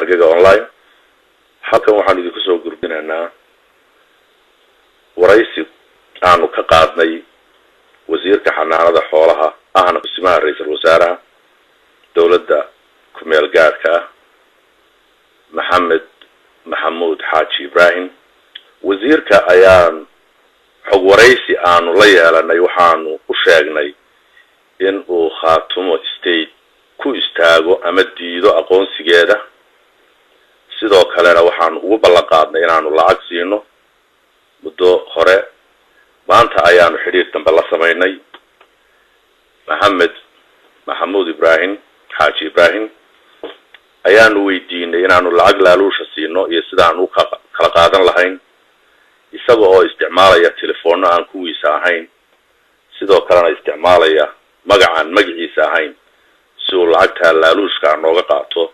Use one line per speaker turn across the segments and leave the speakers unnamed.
hargeyga online halkan waxaan idinku soo gudbinaynaa waraysi aanu ka qaadnay wasiirka xanaanada xoolaha ahna kusimaha ra'iisul wasaaraha dawladda ku meel gaarka Maxamed Maxamuud Xaaji Ibraahim wasiirka ayaan xog waraysi aanu la yeelanay waxaanu u sheegnay in uu Khaatumo State ku istaago ama diido aqoonsigeeda sidoo kalena waxaanu ugu ballan qaadnay inaanu lacag siino muddo hore maanta ayaanu xiriir dambe la sameynay Maxamed Maxamuud Ibraahim Xaaji Ibraahim ayaanu weydiinay inaanu lacag laaluusha siino iyo sidaanu kala qaadan lahayn isaga oo isticmaalaya telefoon aan kuwiisa ahayn sidoo kalena isticmaalaya magacaan magaciisa ahayn si uu lacagta laaluushka nooga qaato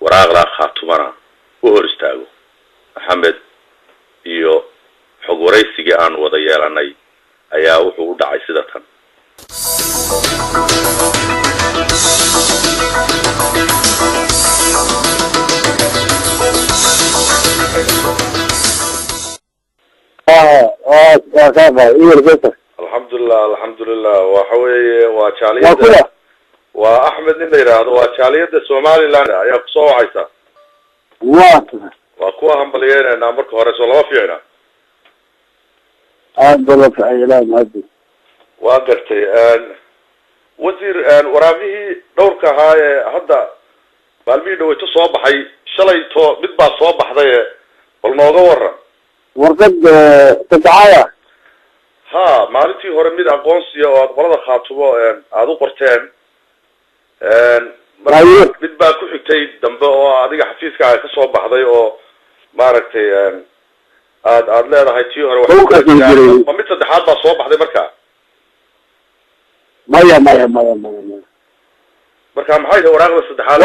waraaqda Khaatumana u hor istaago Maxamed iyo xog waraysiga aan wada yeelanay ayaa wuxuu u dhacay sida tan الحمد لله وحوي وشالية وأحمد نبيران وشالية الصومالي لنا يقصوا عيسى وأكوهم بلينا نامرك هرس ولا فينا
أقبل في إعلام هذي
وقرتي وزير ورابيه دورك هاي هذا بالبيدو تصوب حي شلي تو بدبا صوب حذايا والموضوع
ورقد تدعايا
ها maalintii hore mid aqoonsiga oo qolada Khaatumo aad u qorteen mid baa ku xigtay dambe oo adiga xafiiskaaga ka soo baxday oo maaragtay aad leedahay tii hore wax ma mid saddexaad baa soo baxday markaa
maya
marka maxay tahay waraaqda saddexaad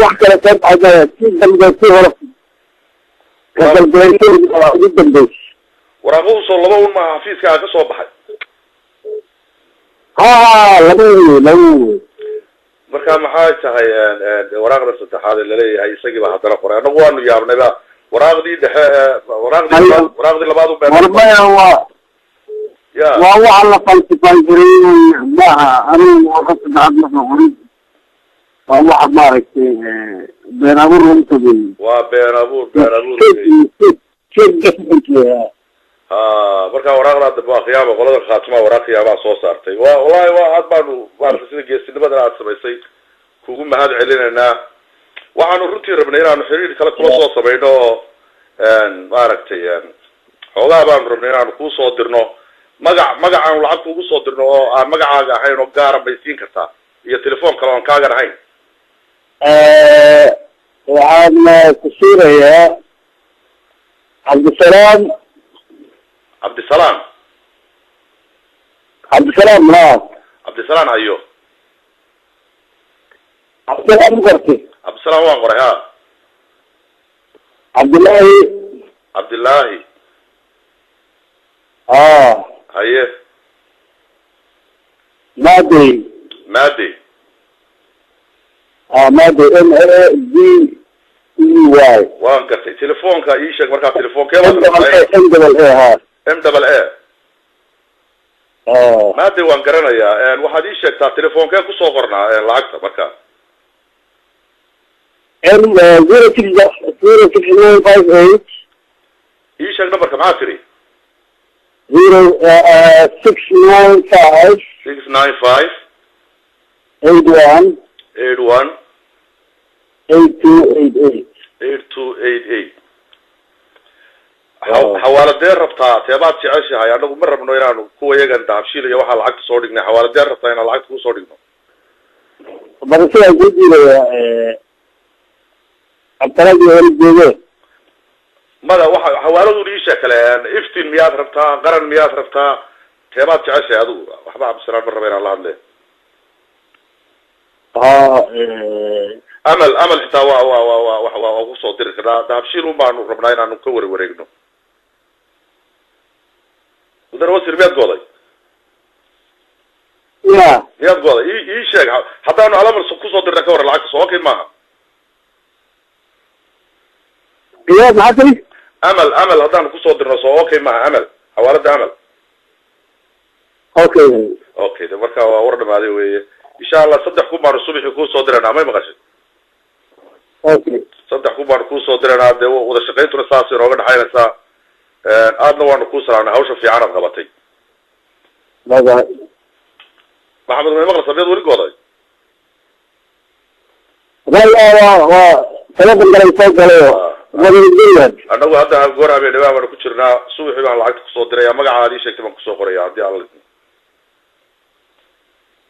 wax kale ka baxday tii dambe tii hore ka dambe
waraaqdu soo laba un ma xafiiskaaga ka soo baxay
laba
marka maxay tahay waraaqda saddexaad la leeyahay isagiiba hadana qoray anagu waanu yaabnayba waraaqdii dhexe waraaqdii labaad u baahan
waa waxa la falsifay jiray maaha anigu waqti saddexaad ma qorin waa waxa maaragtay been abuur lagu sameeyey
waa been abuur marka waraaqda daba qiyaamo qolada Khaatuma waraaq qiyaamo soo saartay wallahi waa aad baanu sida geesinimada aad samaysay kugu mahad celinayna waxaanu runtii rabnay inaanu xiriir kala kula soo sameeyno maaragtay xoolaha baanu rabnay inaanu ku soo dirno magacaan lacag kugu soo dirno oo aan magacaaga ahayn oo gaar ah baysiin kartaa iyo telefoon kale oo aan kaaga ahayn
waxaan ku siirayaa عبد السلام لا
عبد السلام ايوه
عبد السلام قرتي
عبد السلام وان قري ها
عبد الله
هيه
مادي
مادي
واي
وان قرتي تليفونك ايشك مركا تليفونك يلا MAA ما دي وان قرنايا waxaad ii sheegtaa telefoonka ku soo qornaa lacagta marka
06958
ii sheeg numberka maxaa tiri
695 81 8288 حوالدين ربطها تبات تعيشها يعني نقول مرة منو يرانو كوا يجن دافشيل يا واحد العقد صورنا حوالدين ربطها أنا العقد كوا صورنا بس أنا جدي الطريق الجديد
ماذا واحد حوالده ليش كلام إفتين مياه ربطها قرن مياه ربطها تبات تعيشها هذا واحد عبد السلام مرة بين الله عنده أمل حتى وا صوتير كذا دافشيل وما ربنا ينا نكور وريجنو وده هو سربيات قاضي يا قاضي إيش حتى أنا على مر سكوت صدر نكور العكس واقع معها
يا معاكي
امل هدان كسو درنا سو اوكي مع امل حوالة امل
اوكي
ده marka waa war dhamaade weeye insha Allah saddex ku baan subaxii ku soo dirana ma maqashay saddex ku baan ku soo dirana de wada shaqeyntu saas rooga dhaxaynaysa aadna waan ku salaana hawsha fiican qabatay maxamed ma maqla sabiyad wali gooday
telefoon galay soo galay
anagu hadda goor habeen dhawaan ku jirnaa subaxii baan lacagta ku soo diray magacaadii sheegtay baan ku soo qoray hadii Allah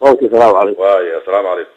اوكي السلام عليكم
واي السلام عليكم